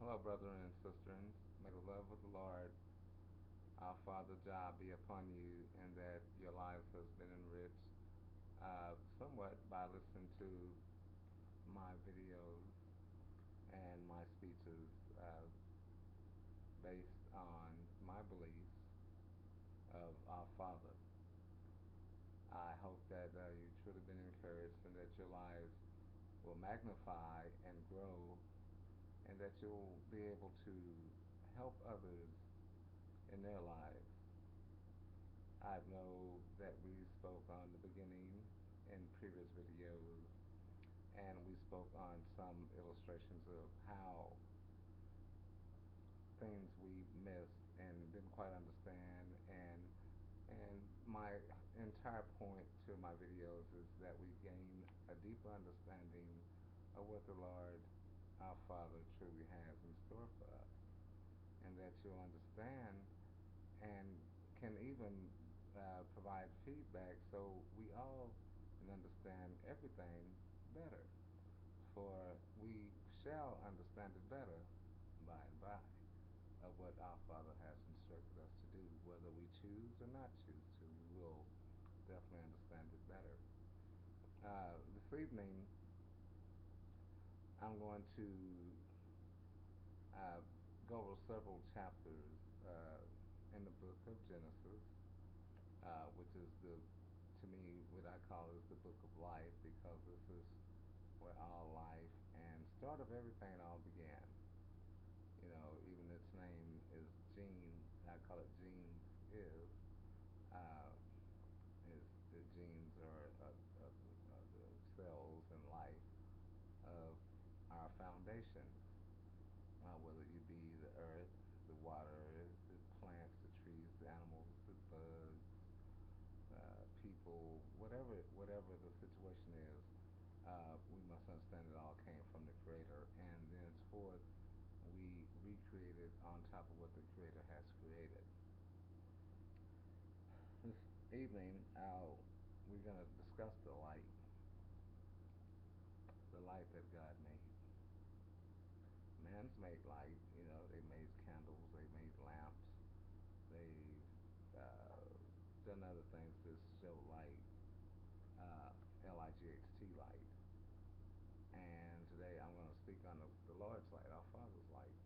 Hello, brethren and sisters. May the love of the Lord, our Father Jah, be upon you, and that your lives has been enriched somewhat by listening to my videos and my speeches based on my beliefs of our Father. I hope that you've truly been encouraged and that your lives will magnify and grow, and that you'll be able to help others in their lives. I know that we spoke on the beginning in previous videos, and we spoke on some illustrations of how things we missed and didn't quite understand, and my entire point to my videos is that we gain a deeper understanding of what the Lord our Father truly has in store for us, and that you'll understand and can even provide feedback so we all can understand everything better. For we shall understand it better by and by of what our Father has instructed us to do. Whether we choose or not choose to, we will definitely understand it better. This evening, I'm going to uh, go over several chapters uh, in the book of Genesis, which is to me, what I call is the book of life, because this is where all life and start of everything all began. You know, even its name is Gene. I call it Genes. Uh, is the genes are the cells in life of our foundation. Whether it be the earth, the water, the plants, the trees, the animals, the bugs, people, whatever the situation is, we must understand it all came from the Creator, and thenceforth we recreate it on top of what the Creator has created. This evening, we're going to discuss the light that God made. Man's made light, you know, they made candles, they made lamps, they've done other things to show light, L-I-G-H-T, light. And today I'm going to speak on the Lord's light, our Father's light.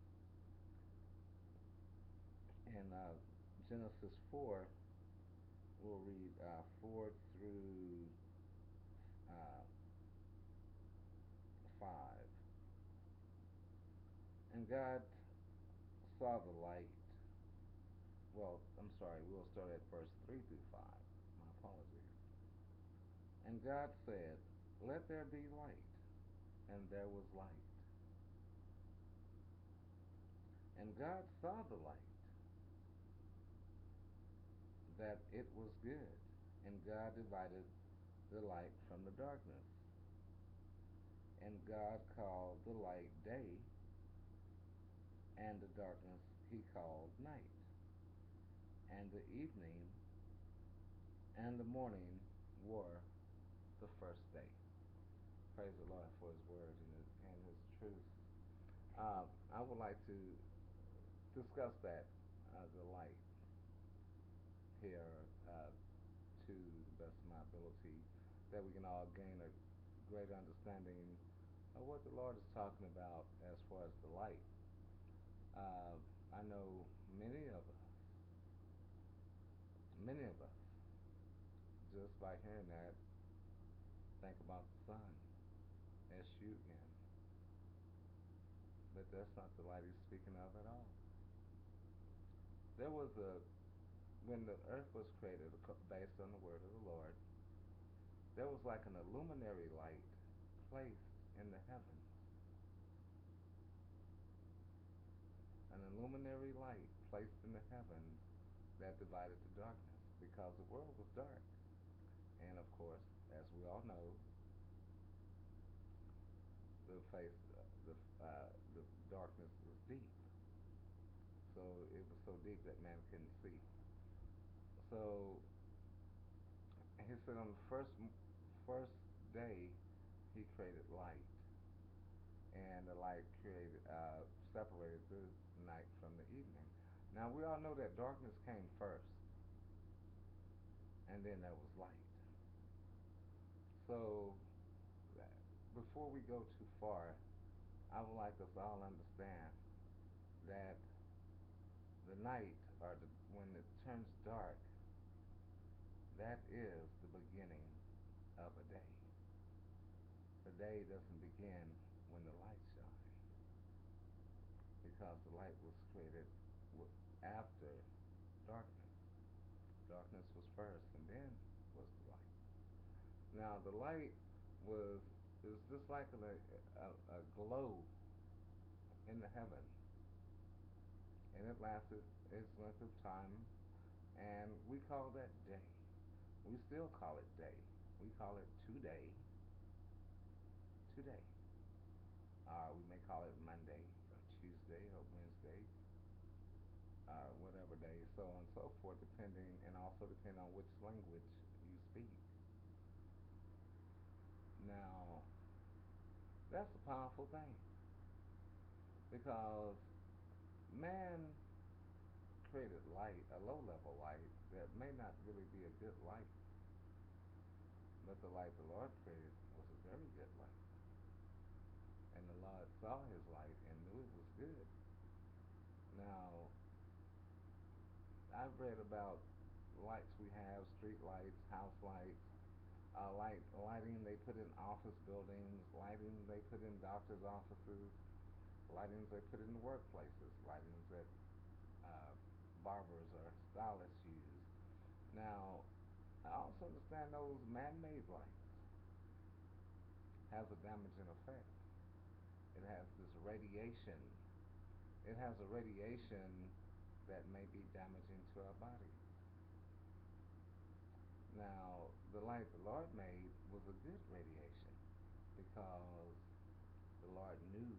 In Genesis 4, we'll read 4 through uh, 5. And God saw the light. Well, I'm sorry, we'll start at verse 3 through 5. My apologies. And God said, "Let there be light." And there was light. And God saw the light, that it was good. And God divided the light from the darkness. And God called the light day, and the darkness he called night. And the evening and the morning were the first day. Praise the Lord for his word and his truth. I would like to discuss that, the light, here to the best of my ability, that we can all gain a greater understanding of what the Lord is talking about as far as the light. Uh, I know many of us, just by hearing that, think about the sun, S-U-N. But that's not the light he's speaking of at all. There was when the earth was created, based on the word of the Lord, there was like an illuminary light placed in the heavens. An illuminary light placed in the heavens that divided the darkness, because the world was dark. And of course, as we all know, the face, the darkness was deep. So it was so deep that man couldn't see. So he said on the first day he created light, and the light created separated the night from the evening. Now we all know that darkness came first, and then there was light. So before we go too far, I would like us all to understand that the night, or when it turns dark, that is the beginning of a day. The day doesn't begin when the light shines, because the light was created after darkness. Darkness was first, and then was the light. Now the light was is just like a glow in the heaven, and it lasted its length of time, and we call that day. We still call it day. We call it today, today. We may call it Monday or Tuesday or Wednesday, whatever day, so on and so forth, depending, and also depending on which language you speak. Now, that's a powerful thing because man created light, a low level light that may not really be a good light, but the light the Lord created was a very good light. And the Lord saw his light and knew it was good. Now, I've read about lights we have, street lights, house lights, lighting they put in office buildings, lighting they put in doctors' offices, lightings they put in workplaces, lightings that uh, barbers or stylists use. Now, I also understand those man-made lights has a damaging effect. It has this radiation. It has a radiation that may be damaging to our body. Now, the light the Lord made was a good radiation because the Lord knew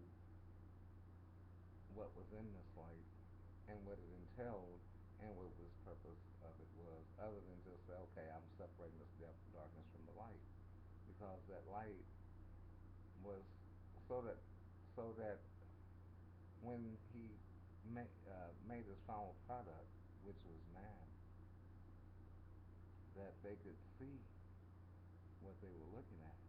what was in this light and what it entailed and what his purpose of it was, other than just say, okay, I'm separating this darkness from the light, because that light was so that so that when he made his final product, which was man, that they could see what they were looking at,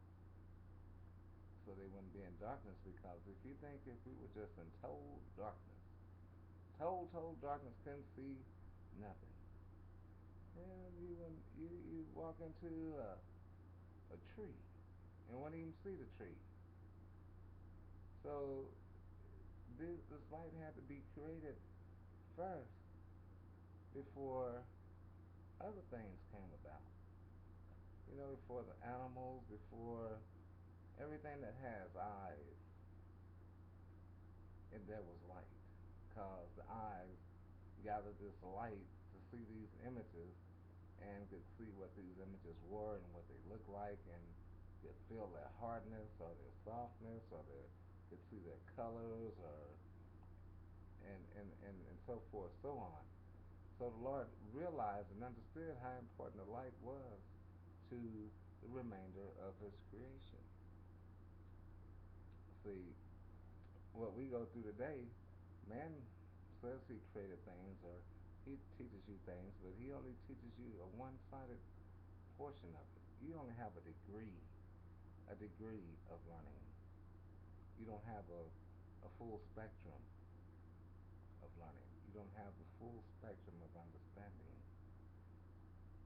so they wouldn't be in darkness. Because if you think if we were just in total darkness, total darkness, couldn't see nothing, and you walk into a tree and won't even see the tree. So this light had to be created first before other things came about. You know, before the animals, before everything that has eyes, and there was light. Because the eyes gathered this light to see these images and could see what these images were and what they looked like, and could feel their hardness or their softness, or their could see their colors, or and so forth, so on. So the Lord realized and understood how important the light was to the remainder of his creation. See, what we go through today, man says he created things or he teaches you things, but he only teaches you a one-sided portion of it. You only have a degree of learning. You don't have a full spectrum of learning. You don't have the full spectrum of understanding.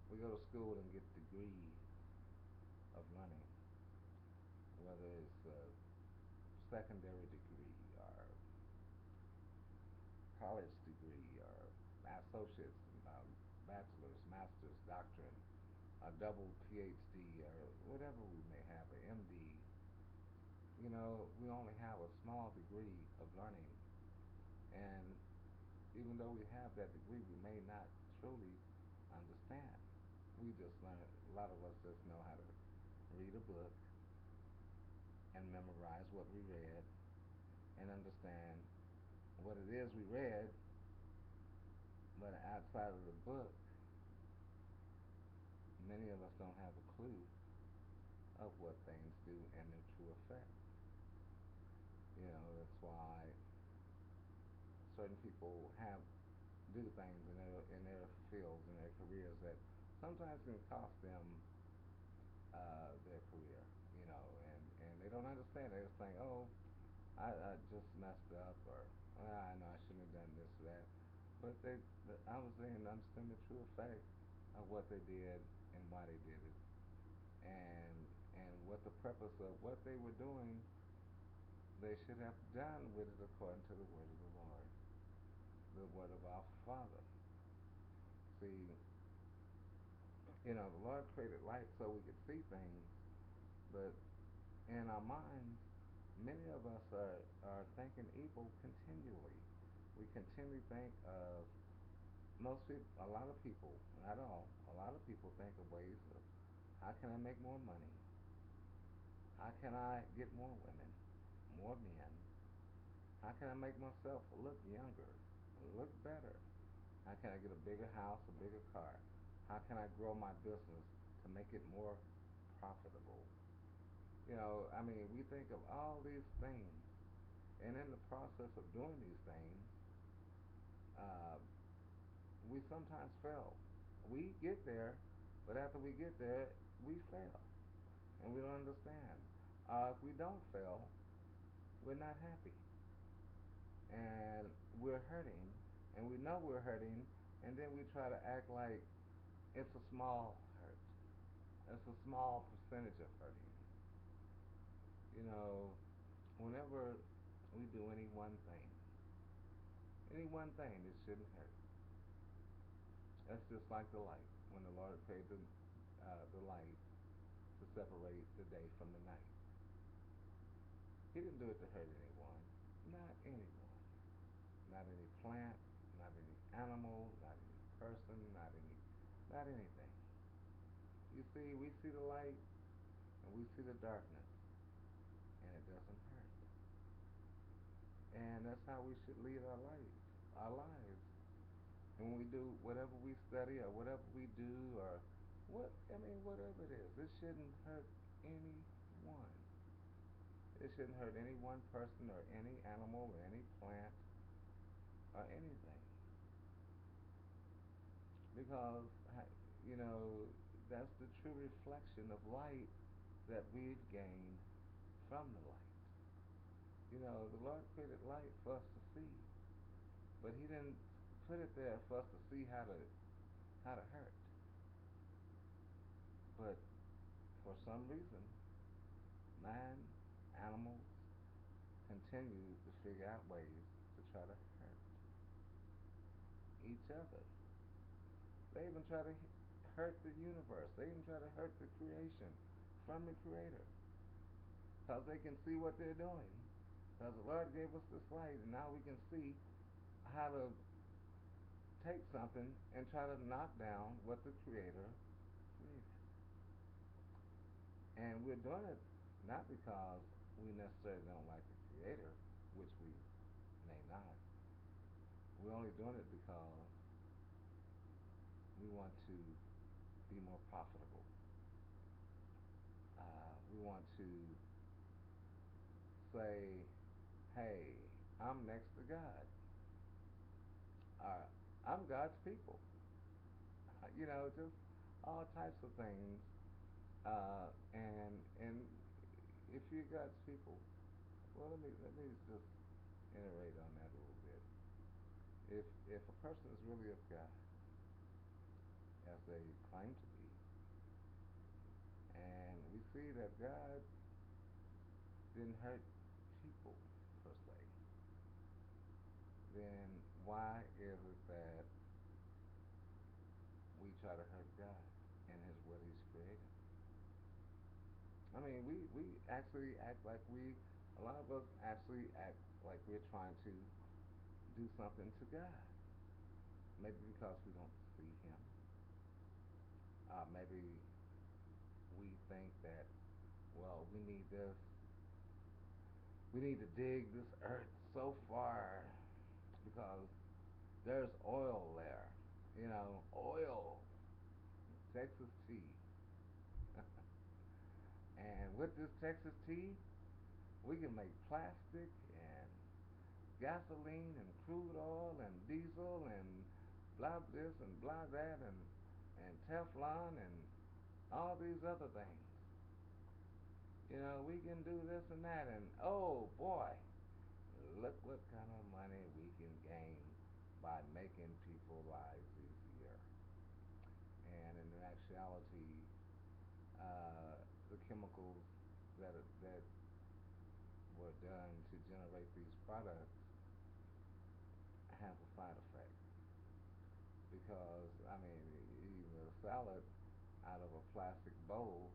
We go to school and get degrees of learning, whether it's a secondary degree or college degree or associates, bachelor's, master's, doctorate, a double PhD, or whatever we may have, an MD. You know, we only have a small degree of learning, and even though we have that degree, we may not truly understand. We just learn. A lot of us just know how to read a book and memorize what we read and understand what it is we read, but outside of the book, many of us don't have a clue of what things do and their true effect. You know, that's why certain people have do things in their fields in their careers that sometimes can cost them their career, you know, and they don't understand. They just think, oh, I just messed up, or I know I shouldn't have done this or that. But I was saying, understand the true effect of what they did and why they did it, and what the purpose of what they were doing. They should have done with it according to the word of the Lord, the word of our Father. See, you know, the Lord created light so we could see things, but in our minds, many of us are thinking evil continually. We continually think of most people, a lot of people, not all, a lot of people think of ways of how can I make more money? How can I get more women, more men? How can I make myself look younger, look better? How can I get a bigger house, a bigger car? How can I grow my business to make it more profitable? You know, I mean, we think of all these things, and in the process of doing these things, uh, we sometimes fail. We get there, but after we get there, we fail, and we don't understand. If we don't fail, we're not happy, and we're hurting, and we know we're hurting, and then we try to act like it's a small hurt. It's a small percentage of hurting. You know, whenever we do any one thing that shouldn't hurt, that's just like the light. When the Lord created the light to separate the day from the night, He didn't do it to hurt anyone, not anyone, not any plant, not any animal, not any person, not anything. You see, we see the light and we see the darkness, and it doesn't hurt. And that's how we should lead our lives. And when we do whatever we study or whatever we do or whatever it is, it shouldn't hurt anyone. It shouldn't hurt any one person or any animal or any plant or anything. Because, you know, that's the true reflection of light that we've gained from the light. You know, the Lord created light for us to see, but He didn't put it there for us to see how to hurt. But for some reason, man, animals continue to figure out ways to try to hurt each other. They even try to hurt the universe. They even try to hurt the creation from the Creator, because they can see what they're doing. Because the Lord gave us this light, and now we can see how to take something and try to knock down what the Creator created. And we're doing it not because we necessarily don't like the Creator, which we may not. We're only doing it because we want to be more profitable. We want to say, hey, I'm next to God. I'm God's people. You know, just all types of things. And if you're God's people, well, let me just iterate on that a little bit. If a person is really of God, as they claim to be, and we see that God didn't hurt people per se, then why is it that we try to hurt God and His what He's created? I mean, we actually act like a lot of us actually act like we're trying to do something to God. Maybe because we don't see Him. Maybe we think that, well, we need to dig this earth so far because there's oil there. You know, oil, Texas tea. And with this Texas tea, we can make plastic and gasoline and crude oil and diesel and blah this and blah that and Teflon and all these other things. You know, we can do this and that, and oh boy, look what kind of money we can gain by making people's lives easier. And in actuality, the chemicals that were done to generate these products have a side effect. Because I mean, you eat a salad out of a plastic bowl,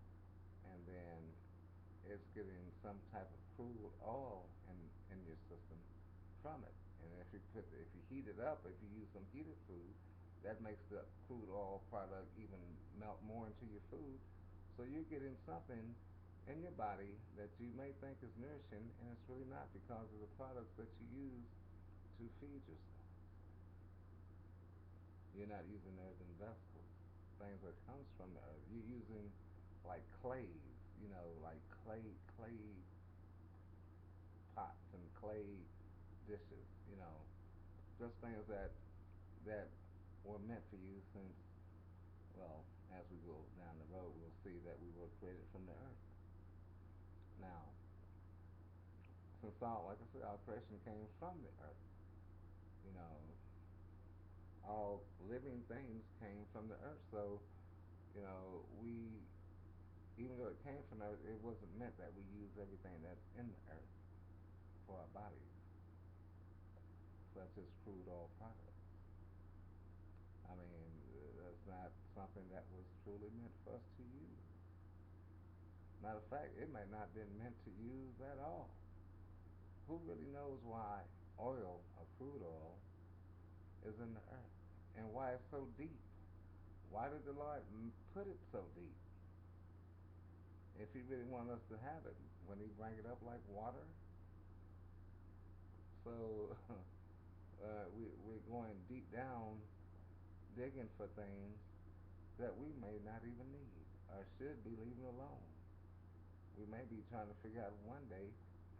and then it's getting some type of crude oil in your system from it. And if you heat it up, if you use some heated food, that makes the crude oil product even melt more into your food. So you're getting something in your body that you may think is nourishing, and it's really not because of the products that you use to feed yourself. You're not using earthen vessels, things that comes from the earth. You're using like clays, like clay pots and clay dishes, just things that were meant for you since, well, as we go down the road, we'll see that we were created from the earth. Now, since all, like I said, our creation came from the earth, you know, all living things came from the earth. So, we, even though it came from the earth, it wasn't meant that we use everything that's in the earth for our bodies, such as crude oil products. I mean, that's not something that was truly meant for us to use. Matter of fact, it may not have been meant to use at all. Who really knows why oil or crude oil is in the earth and why it's so deep? Why did the Lord put it so deep? If He really wanted us to have it, when He bring it up like water, so we're going deep down, digging for things that we may not even need or should be leaving alone. We may be trying to figure out one day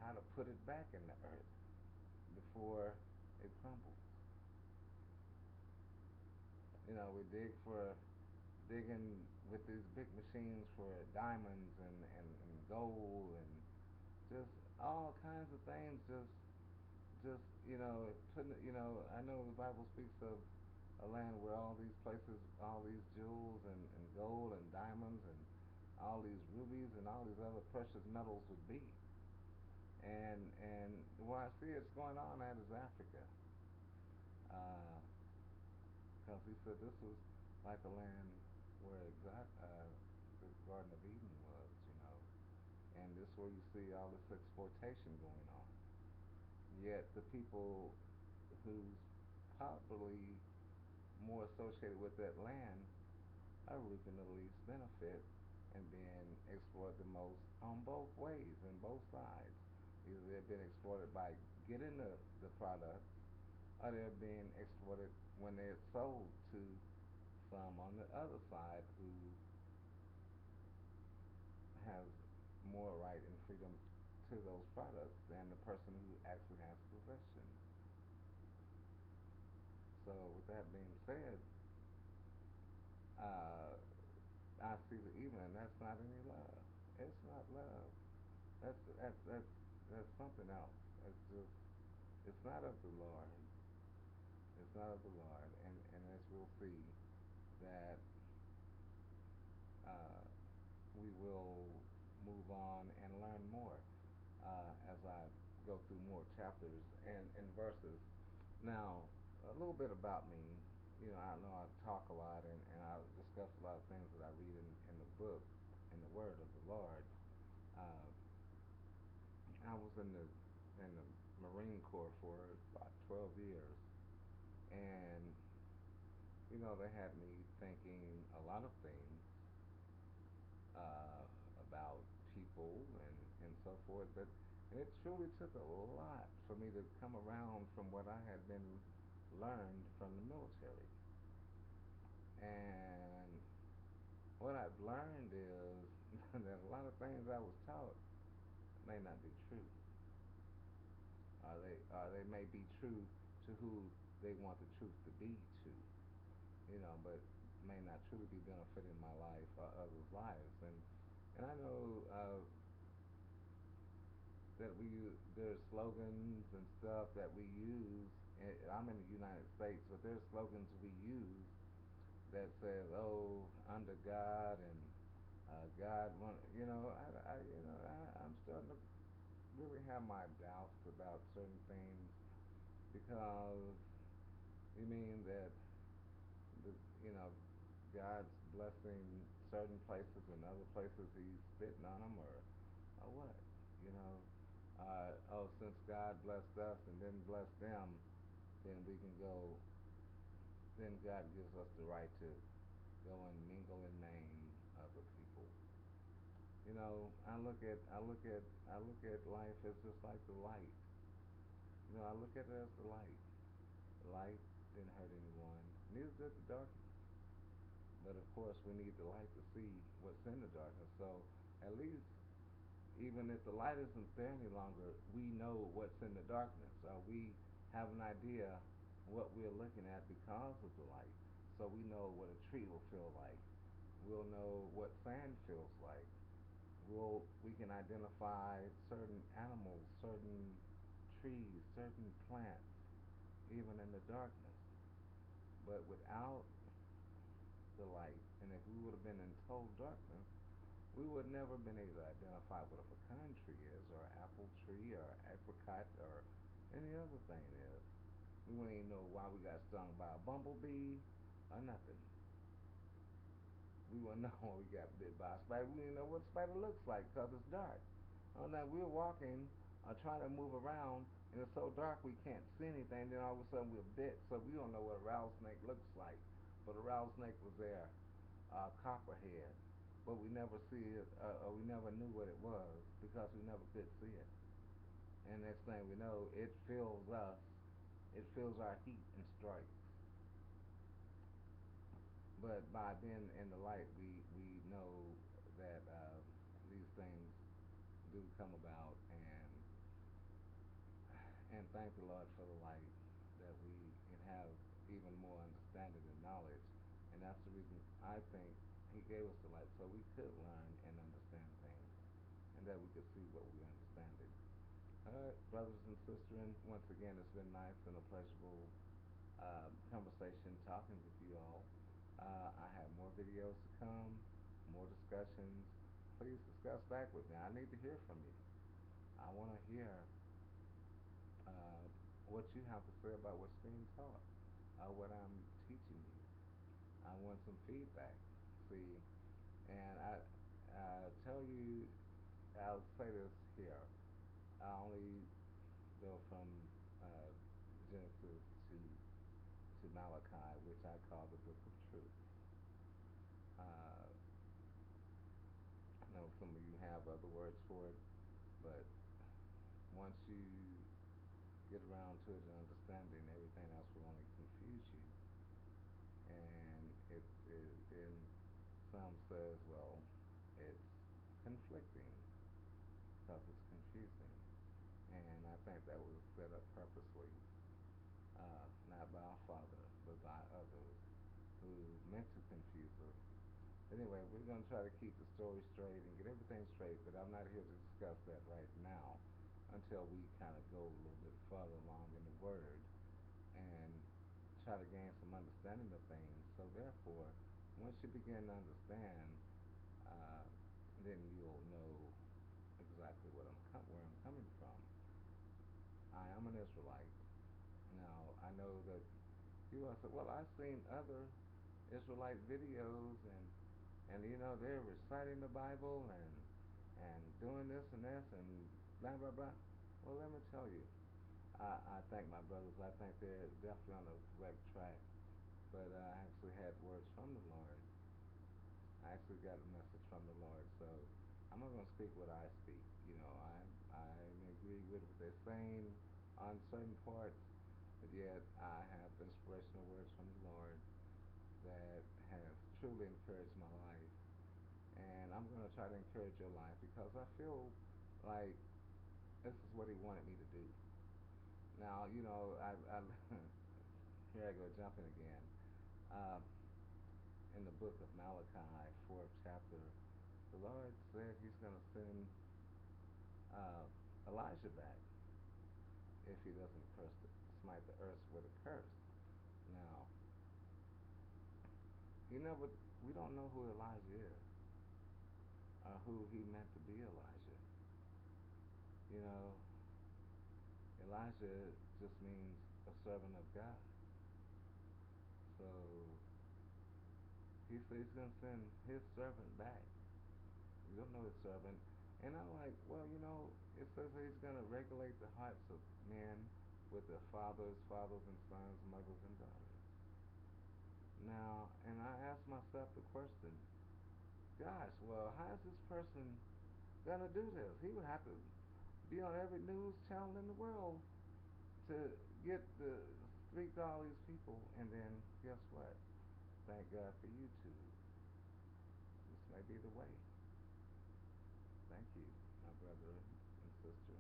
how to put it back in the earth before it crumbles. We digging with these big machines for diamonds and gold and just all kinds of things. Just putting it. I know the Bible speaks of a land where all these places, all these jewels and gold and diamonds and all these rubies and all these other precious metals would be. And where I see it's going on at is Africa, because he said this was like a land where the Garden of Eden was, and this is where you see all this exploitation going on. Yet the people who's probably more associated with that land are reaping the least benefit and being exploited the most on both ways and both sides. Either they're being exploited by getting the product, or they're being exploited when they're sold to some on the other side who has more right and freedom to those products than the person who actually has possession. So, with that being said, uh, I see the evil, and that's not any love. It's not love. That's something else. It's just, it's not of the Lord. It's not of the Lord, and as we'll see that uh, we will move on and learn more as I go through more chapters and verses. Now, a little bit about me. I know I talk a lot and I discuss a lot of things that I read in the book, in the Word of the Lord. Uh, I was in the Marine Corps for about 12 years, and they had me thinking a lot of things uh, about people and so forth. But and it truly took a lot for me to come around from what I had been learned from the military. And what I've learned is that a lot of things I was taught may not be true. they may be true to who they want the truth to be to, but may not truly be benefiting my life or others' lives. And I know that there's slogans and stuff that we use. And I'm in the United States, but there's slogans we use that says, "Oh, under God," and God, I'm starting to really have my doubts about certain things because you mean that the, you know God's blessing certain places and other places He's spitting on them, or what? You know, oh, since God blessed us and didn't bless them, then we can go. Then God gives us the right to go and mingle and name other people. I look at life as just like the light. I look at it as the light. The light didn't hurt anyone, neither did the darkness. But of course, we need the light to see what's in the darkness. So at least, even if the light isn't there any longer, we know what's in the darkness. We have an idea what we're looking at because of the light. So we know what a tree will feel like. We'll know what sand feels like. We can identify certain animals, certain trees, certain plants, even in the darkness. But without the light, and if we would have been in total darkness, we would never been able to identify what a pecan tree is, or an apple tree, or apricot, or any other thing is. We wouldn't even know why we got stung by a bumblebee or nothing. We wouldn't know when we got bit by a spider. We didn't know what a spider looks like because it's dark. Oh, now we're walking, trying to move around, and it's so dark we can't see anything. Then all of a sudden we're bit, so we don't know what a rattlesnake looks like. But a rattlesnake was there, copperhead, but we never see it, or we never knew what it was because we never could see it. And next thing we know, it feels us. It feels our heat and strikes. But by being in the light, we know that these things do come about, and thank the Lord for the light that we can have even more understanding and knowledge. And that's the reason I think He gave us the light so we could learn and understand things, and that we could see what we understand it. All right, brothers and sisters, once again, it's been nice and a pleasurable conversation talking with you all. I have more videos to come, more discussions. Please discuss back with me. I need to hear from you. I want to hear uh, what you have to say about what's being taught, what I'm teaching you. I want some feedback. See, and I tell you, I'll say this here. I only go from uh, Genesis to Malachi, which I call the Book of Truth. Uh, I know some of you have other words for it, but once you get around to it and understanding, everything else will only confuse you. And in some says, well, it's conflicting because it's confusing. And I think that was set up purposely, not by our Father, but by others who meant to confuse us. Anyway, we're going to try to keep the story straight and get everything straight, but I'm not here to discuss that right now until we kind of go a little bit further along in the Word and try to gain some understanding of things. So, therefore, once you begin to understand, uh, then you'll know exactly where I'm coming from. I am an Israelite. Now, I know that you all said, well, I've seen other Israelite videos, and they're reciting the Bible and doing this and this and blah blah blah. Well, let me tell you, I thank my brothers. I think they're definitely on the correct track. But I actually had words from the Lord. I actually got a message from the Lord. So I'm not going to speak what I speak. I may agree with what they're saying on certain parts, but yet I have inspirational words from the Lord that has truly encouraged my life. And I'm going to try to encourage your life because I feel like this is what He wanted me to do. Now, here I go jumping again. Uh, in the book of Malachi, fourth chapter, the Lord said He's going to send uh, Elijah back if He doesn't smite the earth with a curse. Now, you know, but we don't know who Elijah is or who He meant to be Elijah. You know, Elijah just means a servant of God. So He said He's going to send His servant back. We don't know His servant. And I'm like, well, it says that He's going to regulate the hearts of men with their fathers and sons, mothers and daughters. Now, and I asked myself the question, gosh, well, how is this person going to do this? He would have to be on every news channel in the world to get the speak to all these people. And then guess what? Thank God for YouTube. This may be the way. Thank you, my brother and sister.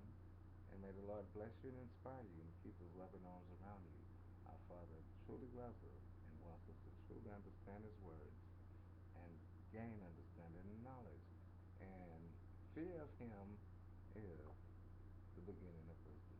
And may the Lord bless you and inspire you and keep His loving arms around you. Our Father truly loves us and wants us to truly understand His words and gain understanding and knowledge. And fear of Him is the beginning of wisdom.